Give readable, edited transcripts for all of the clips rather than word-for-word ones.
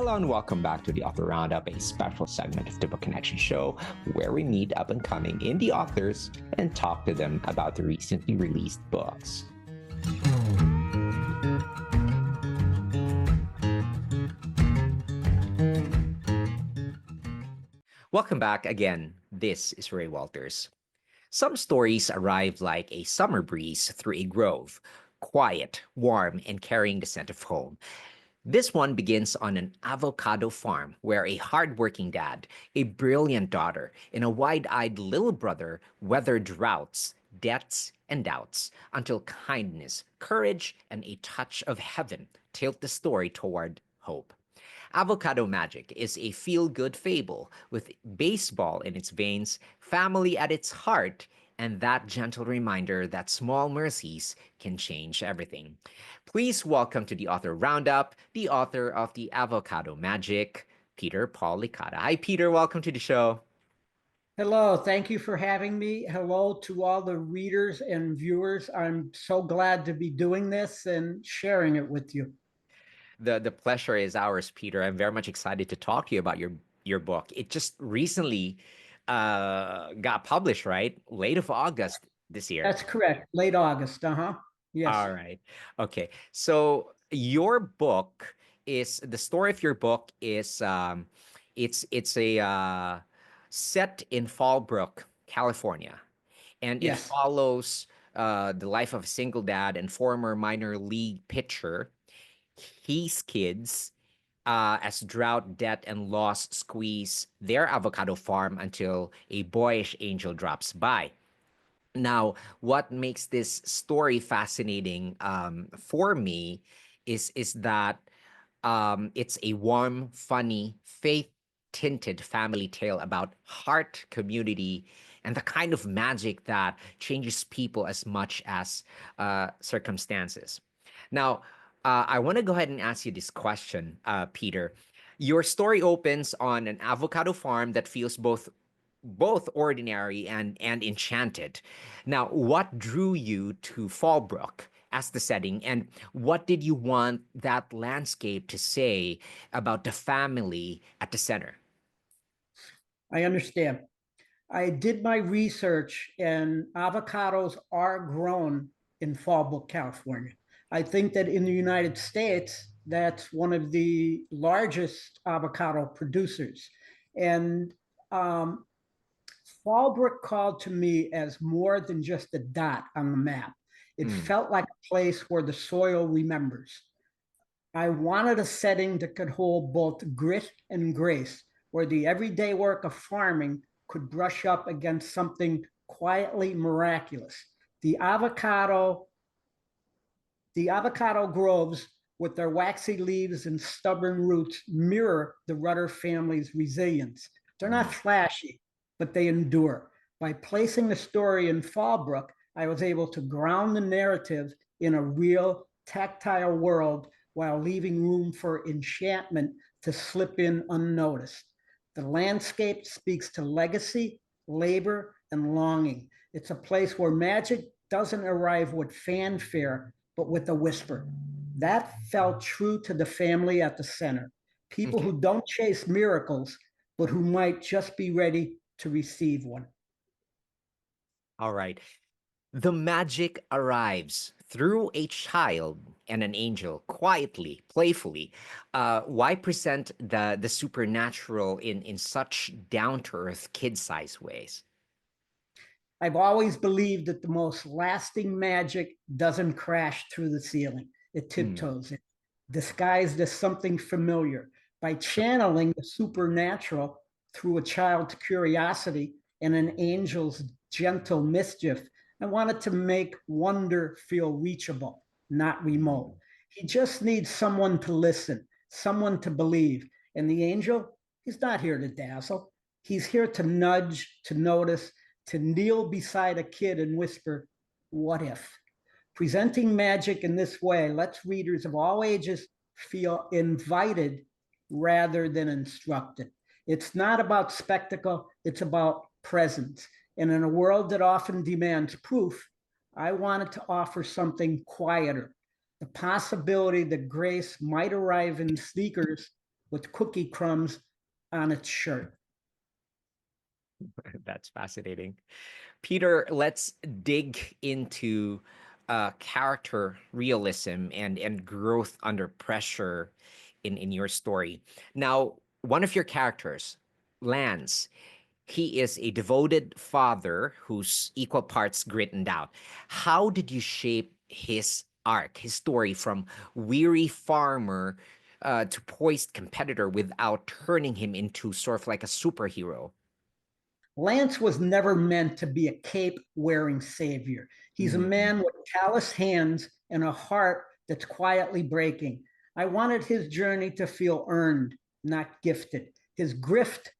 Hello and welcome back to the Author Roundup, a special segment of the Book Connection Show where we meet up and coming indie authors and talk to them about the recently released books. Welcome back again. This is Ray Walters. Some stories arrive like a summer breeze through a grove, quiet, warm, and carrying the scent of home. This one begins on an avocado farm where a hardworking dad, a brilliant daughter, and a wide eyed little brother weather droughts, debts, and doubts until kindness, courage, and a touch of heaven tilt the story toward hope. Avocado Magic is a feel good fable with baseball in its veins, family at its heart, and that gentle reminder that small mercies can change everything. Please welcome to the Author Roundup, the author of the Avocado Magic, Peter Paul Licata. Hi, Peter. Welcome to the show. Hello, thank you for having me. Hello to all the readers and viewers. I'm so glad to be doing this and sharing it with you. The pleasure is ours, Peter. I'm very much excited to talk to you about your book. It just recently got published, right? Late of August this year. That's correct. Late August. Yes. All right. Okay. So your book is the story of your book is it's a set in Fallbrook, California, and it Yes. follows the life of a single dad and former minor league pitcher, his kids, as drought, debt, and loss squeeze their avocado farm until a boyish angel drops by. Now, what makes this story fascinating for me is that it's a warm, funny, faith tinted family tale about heart, community, and the kind of magic that changes people as much as circumstances. Now, I want to go ahead and ask you this question, Peter. Your story opens on an avocado farm that feels both ordinary and enchanted. Now, what drew you to Fallbrook as the setting, and what did you want that landscape to say about the family at the center? I understand. I did my research, and avocados are grown in Fallbrook, California. I think that in the United States, that's one of the largest avocado producers. And um, Fallbrook called to me as more than just a dot on the map. It Mm, felt like a place where the soil remembers. I wanted a setting that could hold both grit and grace, where the everyday work of farming could brush up against something quietly miraculous. The avocado, the avocado groves with their waxy leaves and stubborn roots mirror the Rudder family's resilience. They're not mm. flashy, but they endure. By placing the story in Fallbrook, I was able to ground the narrative in a real tactile world while leaving room for enchantment to slip in unnoticed. The landscape speaks to legacy, labor, and longing. It's a place where magic doesn't arrive with fanfare, but with a whisper. That felt true to the family at the center. People Okay. who don't chase miracles, but who might just be ready to receive one. All right. The magic arrives through a child and an angel, quietly, playfully. Why present the supernatural in such down to earth, kid sized ways? I've always believed that the most lasting magic doesn't crash through the ceiling, it Mm, tiptoes in, disguised as something familiar. By channeling the supernatural through a child's curiosity and an angel's gentle mischief, I wanted to make wonder feel reachable, not remote. He just needs someone to listen, someone to believe. And the angel, he's not here to dazzle. He's here to nudge, to notice, to kneel beside a kid and whisper, "What if?" Presenting magic in this way lets readers of all ages feel invited rather than instructed. It's not about spectacle, it's about presence. And in a world that often demands proof, I wanted to offer something quieter, the possibility that grace might arrive in sneakers with cookie crumbs on its shirt. That's fascinating. Peter, let's dig into character realism and growth under pressure in your story. Now, one of your characters, Lance, he is a devoted father who's equal parts grit and doubt. How did you shape his arc, his story from weary farmer to poised competitor without turning him into sort of like a superhero? Lance was never meant to be a cape wearing savior. He's a Mm, man with callous hands and a heart that's quietly breaking. I wanted his journey to feel earned, not gifted. His grit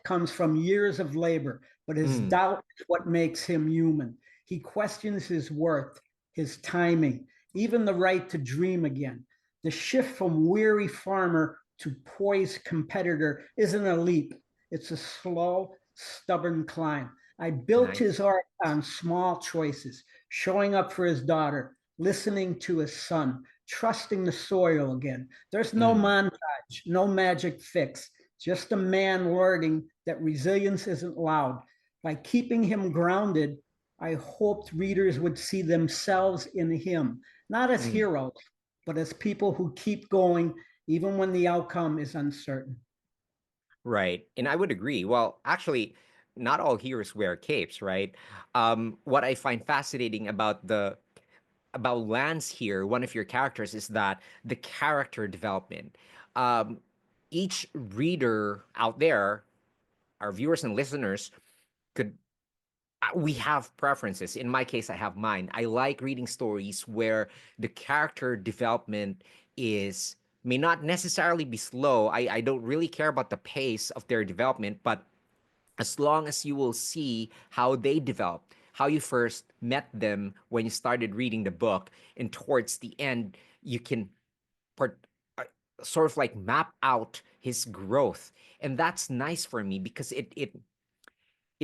comes from years of labor, but his mm, doubt is what makes him human. He questions his worth, his timing, even the right to dream again. The shift from weary farmer to poised competitor isn't a leap, it's a slow, stubborn climb. I built nice. his art on small choices, showing up for his daughter, listening to his son, trusting the soil again. There's no Mm, montage, no magic fix, just a man learning that resilience isn't loud. By keeping him grounded, I hoped readers would see themselves in him, not as mm. heroes, but as people who keep going even when the outcome is uncertain. Right. And I would agree. Well, actually, not all heroes wear capes, right? What I find fascinating about Lance here, one of your characters, is that the character development. Um, each reader out there, our viewers and listeners, could we have preferences. In my case, I have mine. I like reading stories where the character development is may not necessarily be slow. I don't really care about the pace of their development, but as long as you will see how they developed, how you first met them when you started reading the book, and towards the end, you can part, uh, sort of like map out his growth. And that's nice for me because it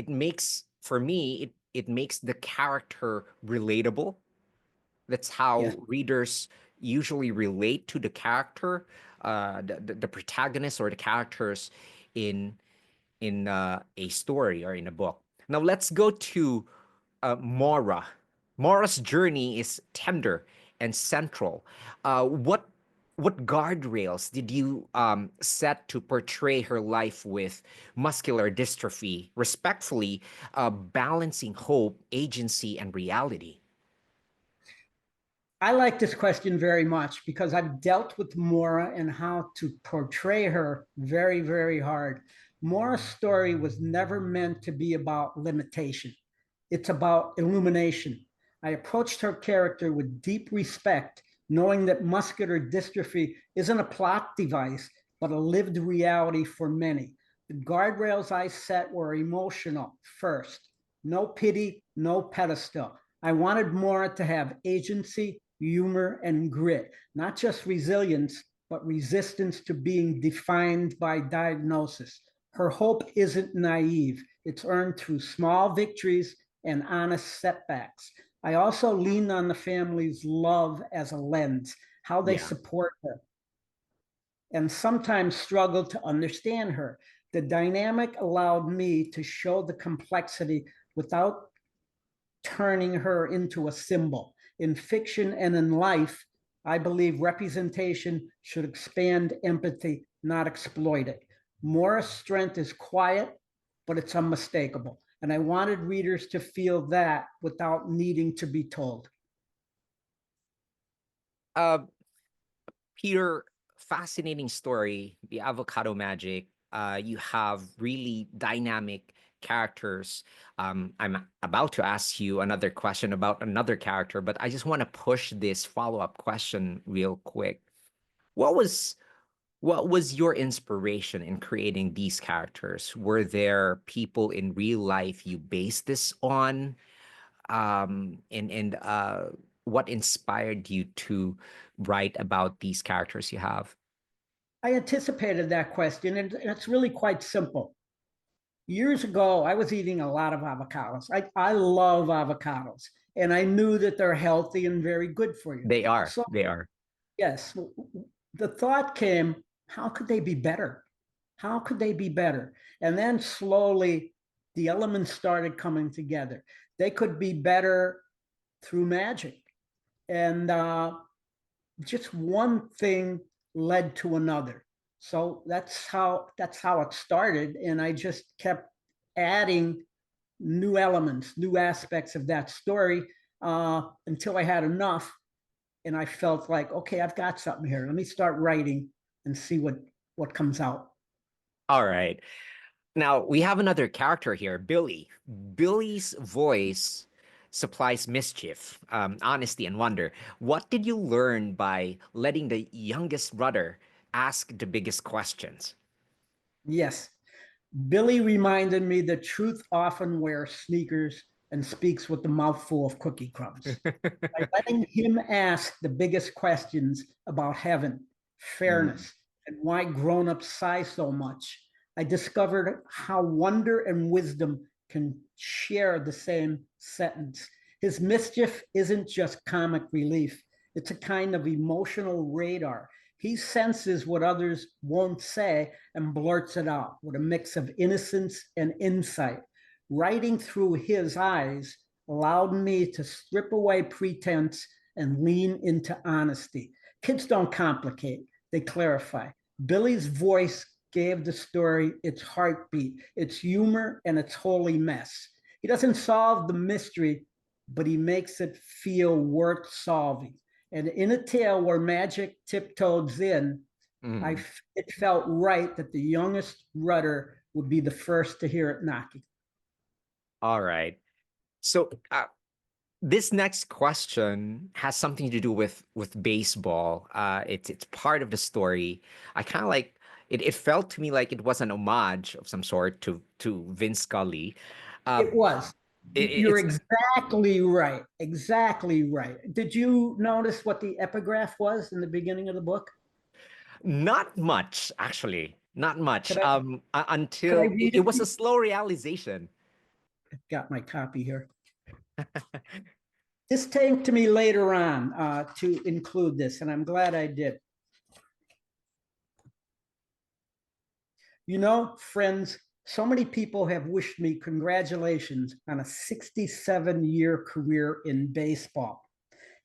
makes for me it makes the character relatable. That's Yes. how readers usually relate to the character, the protagonist or the characters in a story or in a book. Now let's go to Mora. Mora's journey is tender and central. What guardrails did you set to portray her life with muscular dystrophy, respectfully balancing hope, agency, and reality? I like this question very much because I've dealt with Mora and how to portray her very, very hard. Mora's story was never meant to be about limitation, it's about illumination. I approached her character with deep respect, knowing that muscular dystrophy isn't a plot device, but a lived reality for many. The guardrails I set were emotional first. No pity, no pedestal. I wanted Mora to have agency, humor, and grit, not just resilience, but resistance to being defined by diagnosis. Her hope isn't naive, it's earned through small victories and honest setbacks. I also leaned on the family's love as a lens, how they Yeah. support her, and sometimes struggle to understand her. The dynamic allowed me to show the complexity without turning her into a symbol. In fiction and in life, I believe representation should expand empathy, not exploit it. Mora's strength is quiet, but it's unmistakable. And I wanted readers to feel that without needing to be told. Uh, Peter, fascinating story, the Avocado Magic. You have really dynamic characters. I'm about to ask you another question about another character, but I just want to push this follow-up question real quick. What was what was your inspiration in creating these characters? Were there people in real life you based this on? And what inspired you to write about these characters you have? I anticipated that question, and it's really quite simple. Years ago, I was eating a lot of avocados. I love avocados, and I knew that they're healthy and very good for you. They are. So, They are. yes, the thought came, How could they be better? How could they be better? And then slowly the elements started coming together. They could be better through magic. And just one thing led to another. So that's how it started. And I just kept adding new elements, new aspects of that story until I had enough. And I felt like, okay, I've got something here. Let me start writing and see what comes out. All right. Now we have another character here, Billy. Billy's voice supplies mischief, honesty, and wonder. What did you learn by letting the youngest brother ask the biggest questions? Yes, Billy reminded me that truth often wears sneakers and speaks with a mouthful of cookie crumbs. By letting him ask the biggest questions about heaven, Mm. fairness, and why grown-ups sigh so much, I discovered how wonder and wisdom can share the same sentence. His mischief isn't just comic relief, it's a kind of emotional radar. He senses what others won't say and blurts it out with a mix of innocence and insight. Writing through his eyes allowed me to strip away pretense and lean into honesty. Kids don't complicate, they clarify. Billy's voice gave the story its heartbeat, its humor, and its holy mess. He doesn't solve the mystery, but he makes it feel worth solving. And in a tale where magic tiptoes in, Mm. it felt right that the youngest rudder would be the first to hear it knocking. All right. So this next question has something to do with baseball. It's part of the story. I kind of like it. It felt to me like it was an homage of some sort to Vince Scully. Uh, It was. You're it's exactly right. Exactly right. Did you notice what the epigraph was in the beginning of the book? not much actually, not much. Could I could I Until read it it was to a you? slow realization. I've got my copy here. This came to me later on to include this, and I'm glad I did. You know, friends, so many people have wished me congratulations on a 67-year career in baseball.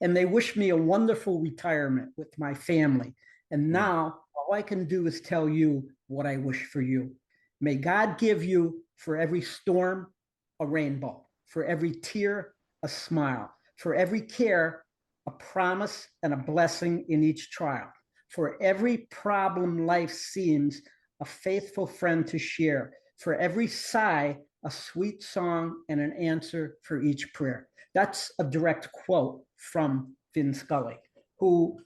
And they wish me a wonderful retirement with my family. And Mm. now all I can do is tell you what I wish for you. May God give you for every storm a rainbow, for every tear a smile, for every care a promise and a blessing in each trial, for every problem life seems a faithful friend to share, for every sigh a sweet song and an answer for each prayer. That's a direct quote from Vin Scully, who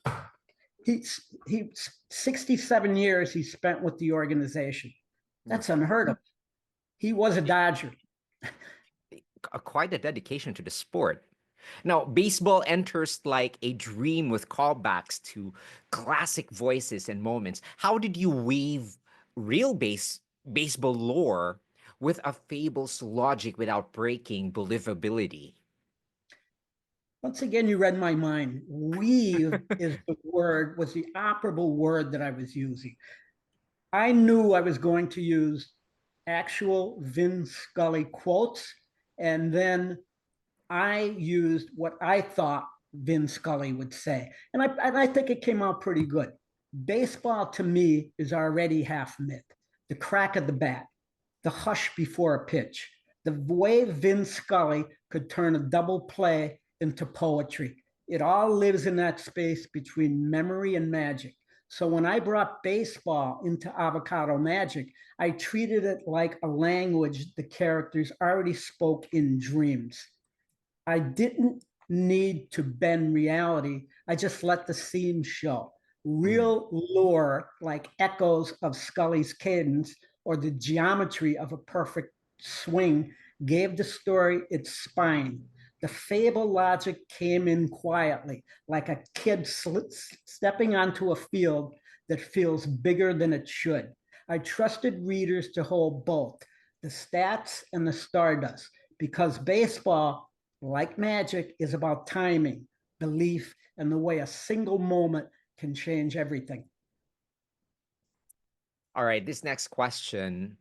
he 67 years he spent with the organization. Mm. That's unheard of. He was a Dodger. Quite a dedication to the sport. Now, baseball enters like a dream with callbacks to classic voices and moments. How did you weave real baseball lore with a fable's logic without breaking believability? Once again, you read my mind. Weave is the word, was the operable word that I was using. I knew I was going to use actual Vin Scully quotes, and then I used what I thought Vin Scully would say. And I think it came out pretty good. Baseball to me is already half myth. The crack of the bat, the hush before a pitch, the way Vin Scully could turn a double play into poetry. It all lives in that space between memory and magic. So when I brought baseball into Avocado Magic, I treated it like a language the characters already spoke in dreams. I didn't need to bend reality. I just let the scene show. Mm. Real lore, like echoes of Scully's cadence or the geometry of a perfect swing, gave the story its spine. The fable logic came in quietly, like a kid stepping onto a field that feels bigger than it should. I trusted readers to hold both the stats and the stardust because baseball like magic, is about timing, belief, and the way a single moment can change everything. All right, this next question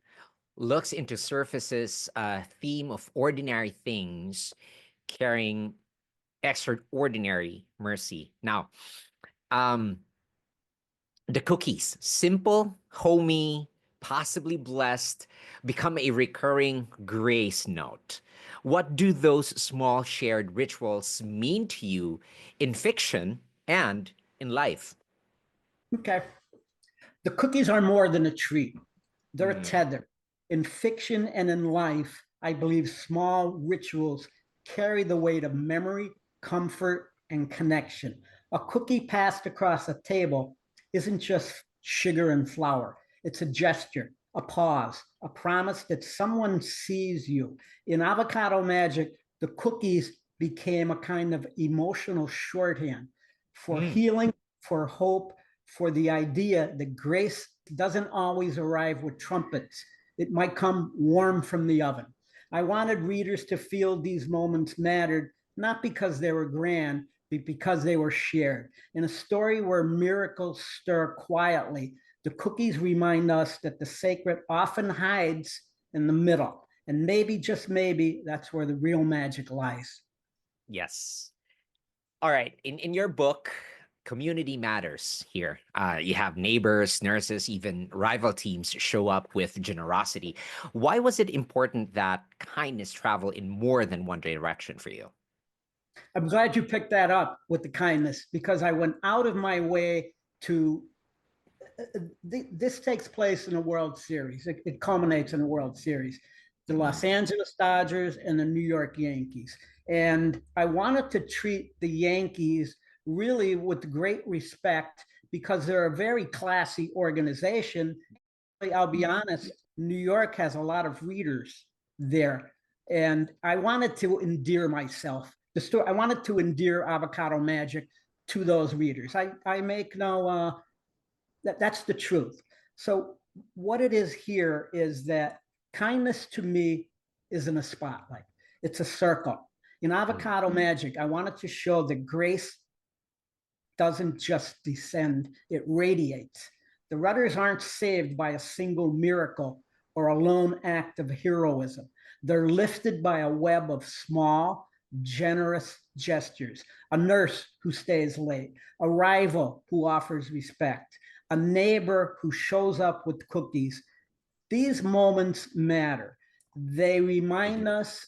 looks into surfaces theme of ordinary things carrying extraordinary mercy. Now, um, the cookies, simple, homey, possibly blessed, become a recurring grace note. What do those small shared rituals mean to you in fiction and in life? Okay. The cookies are more than a treat. They're a Mm, tether. In fiction and in life, I believe small rituals carry the weight of memory, comfort, and connection. A cookie passed across a table isn't just sugar and flour, it's a gesture, a pause, a promise that someone sees you. In Avocado Magic, the cookies became a kind of emotional shorthand for mm, healing, for hope, for the idea that grace doesn't always arrive with trumpets. It might come warm from the oven. I wanted readers to feel these moments mattered, not because they were grand, but because they were shared. In a story where miracles stir quietly, the cookies remind us that the sacred often hides in the middle. And maybe, just maybe, that's where the real magic lies. yes. All right. In your book, community matters here. You have neighbors, nurses, even rival teams show up with generosity. Why was it important that kindness travel in more than one direction for you? I'm glad you picked that up with the kindness because I went out of my way to. This takes place in a World Series. It culminates in a World Series. The Los Mm, Angeles Dodgers and the New York Yankees. And I wanted to treat the Yankees really with great respect because they're a very classy organization. I'll be honest, New York has a lot of readers there. And I wanted to endear myself. The story I wanted to endear Avocado Magic to those readers. I make no that's the truth. So what it is here is that kindness to me isn't a spotlight. It's a circle. In mm, Avocado Magic, I wanted to show that grace doesn't just descend, it radiates. The rudders aren't saved by a single miracle or a lone act of heroism. They're lifted by a web of small, generous gestures. A nurse who stays late, a rival who offers respect, a neighbor who shows up with cookies. These moments matter. They they remind do. us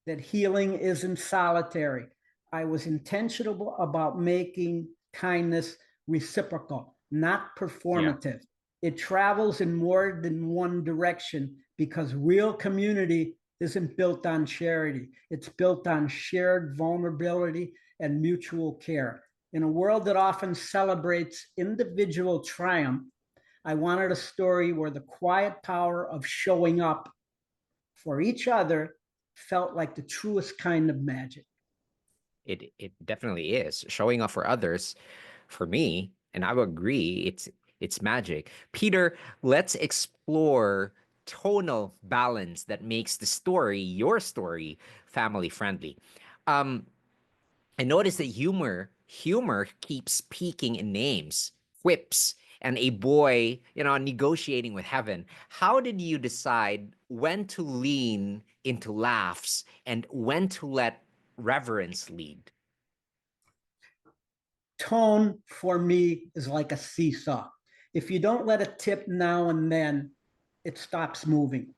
that healing isn't solitary. I was intentional about making kindness reciprocal, not Yeah. performative. It travels in more than one direction because real community isn't built on charity, it's built on shared vulnerability and mutual care. In a world that often celebrates individual triumph, I wanted a story where the quiet power of showing up for each other felt like the truest kind of magic. It definitely is. Showing up for others, for me, and I would agree, it's magic. Peter, let's explore tonal balance that makes the story, your story, family friendly. Um, I noticed that humor keeps peaking in names, quips, and a boy, negotiating with heaven. How did you decide when to lean into laughs and when to let reverence lead? Tone for me is like a seesaw. If you don't let it tip now and then, it stops moving.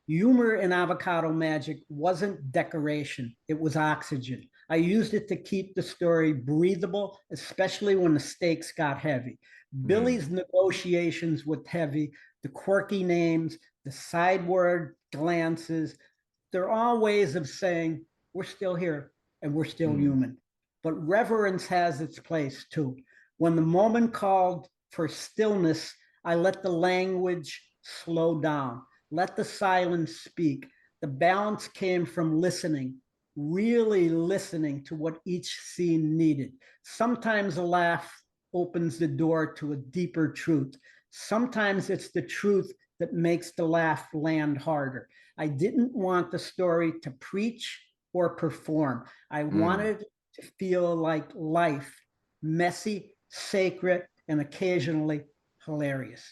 Humor in Avocado Magic wasn't decoration, it was oxygen. I used it to keep the story breathable, especially when the stakes got heavy. Mm, Billy's negotiations with Heavy, the quirky names, the sideward glances, they're all ways of saying, we're still here and we're still mm, human. But reverence has its place too. When the moment called for stillness, I let the language slow down, let the silence speak. The balance came from listening, really listening to what each scene needed. Sometimes a laugh opens the door to a deeper truth. Sometimes it's the truth that makes the laugh land harder. I didn't want the story to preach or perform. I mm. wanted to feel like life, messy, sacred, and occasionally hilarious.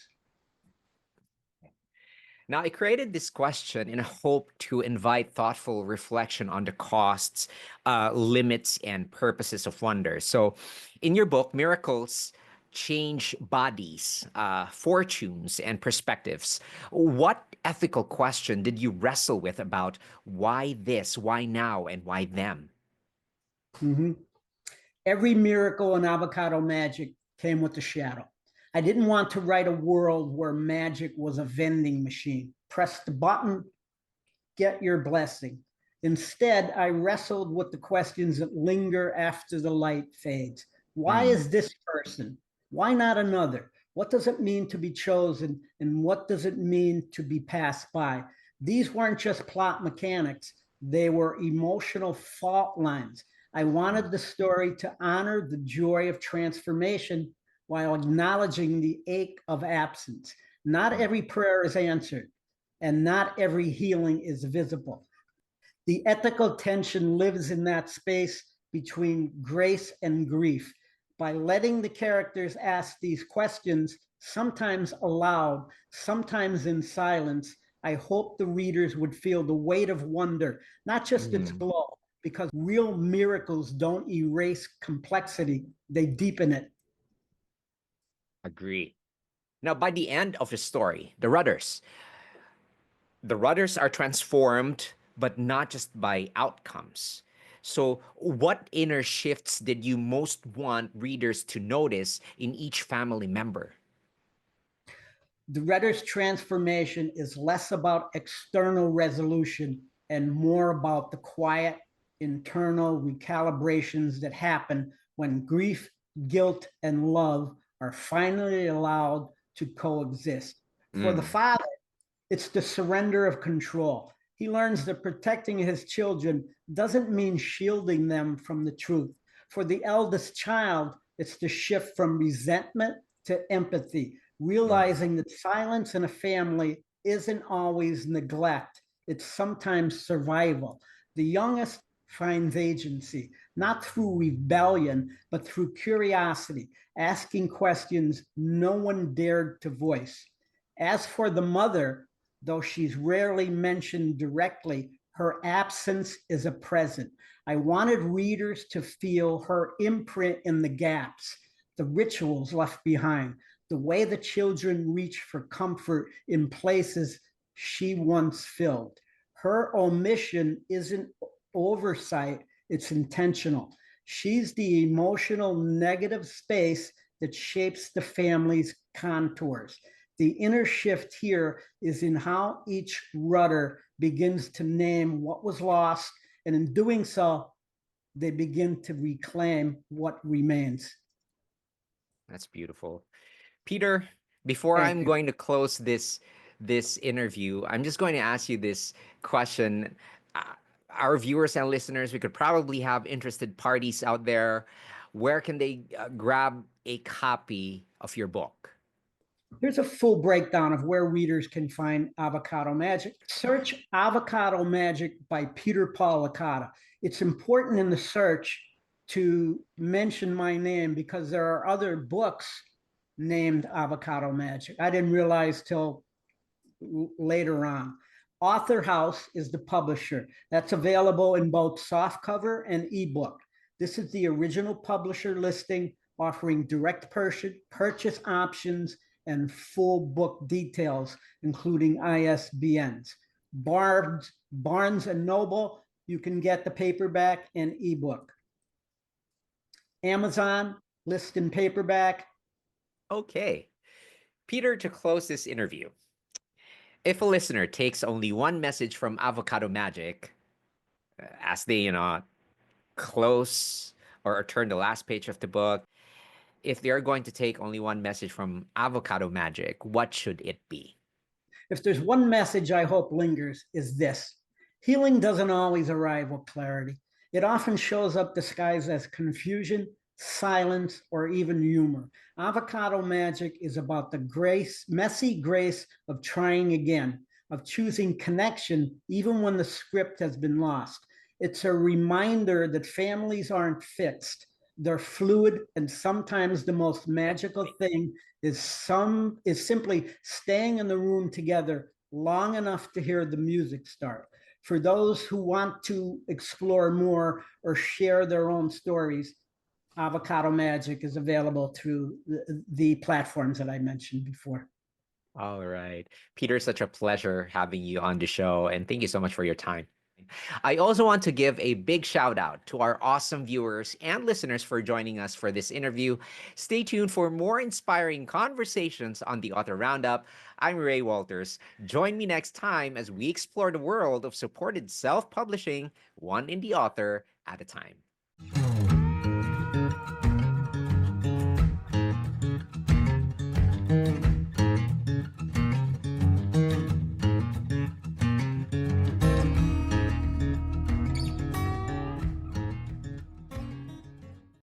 Now, I created this question in a hope to invite thoughtful reflection on the costs, limits, and purposes of wonder. So, in your book, Miracles Change Bodies, Fortunes, and Perspectives. What ethical question did you wrestle with about why this, why now, and why them? Mhm. Every miracle in Avocado Magic came with a shadow. I didn't want to write a world where magic was a vending machine. Press the button, get your blessing. Instead, I wrestled with the questions that linger after the light fades. Why Mm, is this person? Why not another? What does it mean to be chosen? And what does it mean to be passed by? These weren't just plot mechanics, they were emotional fault lines. I wanted the story to honor the joy of transformation while acknowledging the ache of absence. Not mm. every prayer is answered, and not every healing is visible. The ethical tension lives in that space between grace and grief. By letting the characters ask these questions, sometimes aloud, sometimes in silence, I hope the readers would feel the weight of wonder, not just its Mm, glow, because real miracles don't erase complexity, they deepen it. agree. Now, by the end of the story, the rudders are transformed, but not just by outcomes. So, what inner shifts did you most want readers to notice in each family member? The Redder's transformation is less about external resolution and more about the quiet internal recalibrations that happen when grief, guilt, and love are finally allowed to coexist. For the Mm, father, it's the surrender of control. He learns that protecting his children doesn't mean shielding them from the truth. For the eldest child, it's the shift from resentment to empathy, mm, realizing that silence in a family isn't always neglect, it's sometimes survival. The youngest finds agency, not through rebellion, but through curiosity, asking questions no one dared to voice. As for the mother, though she's rarely mentioned directly, her absence is a present. I wanted readers to feel her imprint in the gaps, the rituals left behind, the way the children reach for comfort in places she once filled. Her omission isn't oversight, it's intentional. She's the emotional negative space that shapes the family's contours. The inner shift here is in how each rudder begins to name what was lost, and in doing so, they begin to reclaim what remains. that's beautiful. Peter, before Thank I'm you. going to close this interview, I'm just going to ask you this question. Uh, our viewers and listeners, we could probably have interested parties out there. Where can they grab a copy of your book? Here's a full breakdown of where readers can find Avocado Magic. Search Avocado Magic by Peter Paul Licata. It's important in the search to mention my name because there are other books named Avocado Magic. I didn't realize till later on. Author House is the publisher. That's available in both softcover and ebook. This is the original publisher listing offering direct purchase options and full book details, including ISBNs. Barnes and Noble, you can get the paperback and ebook. Amazon, list in paperback. Okay. Peter, to close this interview, if a listener takes only one message from Avocado Magic as they, close or turn the last page of the book, if they're going to take only one message from Avocado Magic, what should it be? If there's one message I hope lingers, is this: healing doesn't always arrive with clarity. It often shows up disguised as confusion, silence, or even humor. Avocado Magic is about the grace, messy grace of trying again, of choosing connection even when the script has been lost. It's a reminder that families aren't fixed. They're fluid, and sometimes the most magical thing is simply staying in the room together long enough to hear the music start. For those who want to explore more or share their own stories, Avocado Magic is available through the platforms that I mentioned before. All right. Peter, such a pleasure having you on the show, and thank you so much for your time. I also want to give a big shout out to our awesome viewers and listeners for joining us for this interview. Stay tuned for more inspiring conversations on the Author Roundup. I'm Ray Walters. Join me next time as we explore the world of supported self publishing, one indie author at a time.